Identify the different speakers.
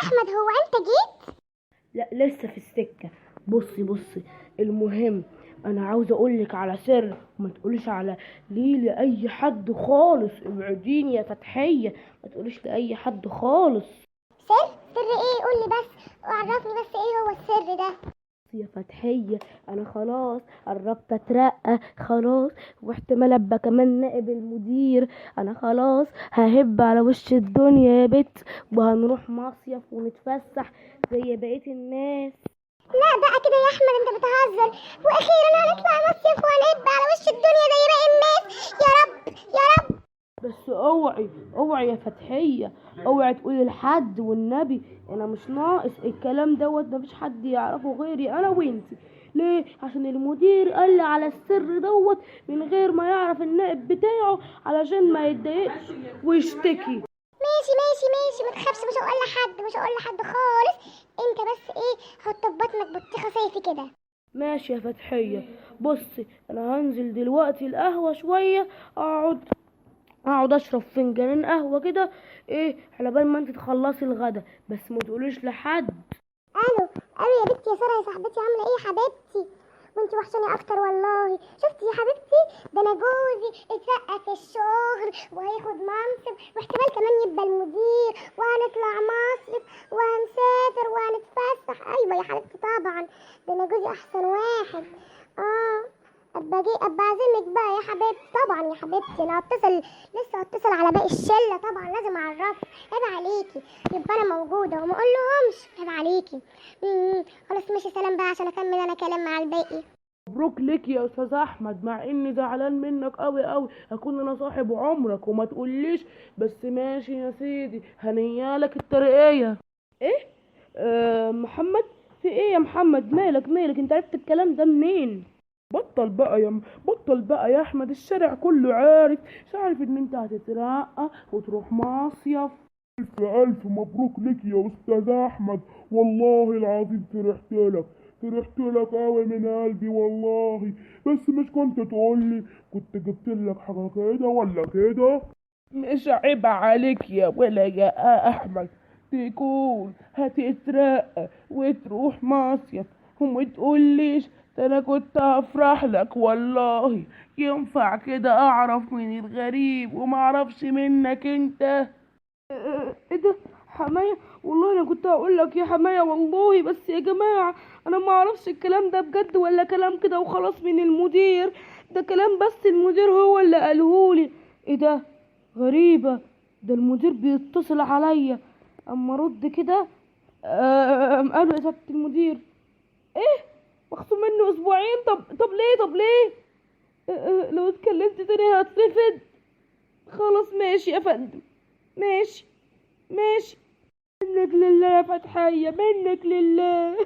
Speaker 1: احمد، هو انت جيت؟
Speaker 2: لا لسه في السكة. بصي المهم، انا عاوزه اقولك على سر، ما تقوليش على ليه لاي حد خالص. ابعديني يا فتحية، ما تقوليش لاي حد خالص.
Speaker 1: سر ايه؟ قولي بس، عرفني بس ايه هو السر ده.
Speaker 2: يا فتحية، انا خلاص قربت اترقى خلاص، واحتمال ابقى كمان نائب المدير. انا خلاص ههب على وش الدنيا يا بت، وهنروح مصيف ونتفسح زي بقية الناس.
Speaker 1: لا بقى كده يا احمد، انت بتهزر. واخيرا هنطلع مصيف وهنبقى على وش الدنيا زي باقي الناس. يا رب يا رب.
Speaker 2: بس اوعي يا فتحية، اوعي تقولي لحد والنبي. انا مش ناقص الكلام دوت، مفيش حد يعرفه غيري انا وانتي. ليه؟ عشان المدير قال لي على السر دوت من غير ما يعرف النائب بتاعه، علشان ما يتضايقش ويشتكي.
Speaker 1: ماشي، ما تخافش، مش هقول لحد خالص. انت بس ايه، حط في بطنك بطيخه صيفي كده.
Speaker 2: ماشي يا فتحية. بصي، انا هنزل دلوقتي القهوة شوية، اقعد اشرب فنجانين قهوة كده، ايه على بال ما انت تخلصي الغدا، بس ما تقوليش لحد.
Speaker 1: الو يا بنتي، يا ساره يا صاحبتي، عامله ايه يا حبيبتي؟ وانتي وحشاني اكتر والله. شفتي يا حبيبتي، ده انا جوزي اترقى في الشغل وهياخد منصب، واحتمال كمان يبقى المدير، وهنطلع مصيف وهنسافر وهنتفسح. ايوه يا حبيبتي طبعا، ده انا جوزي احسن واحد. اه، ابقى اعزمك بقى يا حبيبتي. طبعا يا حبيبتي، انا لسه هتصل على باقي الشله، طبعا لازم اعرفك. عيب عليكي، يبقى انا موجوده وما اقولهمش. عيب عليكي. خلاص ماشي، سلام بقى عشان اكمل انا كلام مع الباقي.
Speaker 2: مبروك ليك يا استاذ احمد، مع اني زعلان منك قوي، هكون انا صاحب عمرك وما تقوليش. بس ماشي يا سيدي، هنيالك الترقية. ايه؟ محمد، في ايه يا محمد؟ مالك انت عرفت الكلام ده منين؟ بطل بقى يا احمد، الشارع كله عارف ان انت هتترقى وتروح مصيف. ألف مبروك لك يا أستاذ أحمد، والله العظيم فرحت لك أوي من قلبي والله. بس مش كنت تقولي كنت جبت لك حاجة كده ولا كده؟ مش عيب عليك يا ولا يا أحمد تكون هتترقى وتروح مصيف وما تقوليش؟ ده أنا كنت هفرح لك والله. ينفع كده أعرف من الغريب وما أعرفش منك أنت؟ ايه ده؟ حماية، والله انا كنت هقول لك يا حماية والله، بس يا جماعة انا ما اعرفش الكلام ده بجد ولا كلام كده وخلاص من المدير. ده كلام بس المدير هو اللي قالهولي. ايه ده؟ غريبة، ده المدير بيتصل عليا. اما ارد كده، قالوا يا سيادة المدير. ايه؟ مخصوم منه اسبوعين؟ طب ليه؟ لو اتكلمت تاني هترفد. خلاص ماشي يا فندم، ماشي. منك لله يا فتحية، منك لله.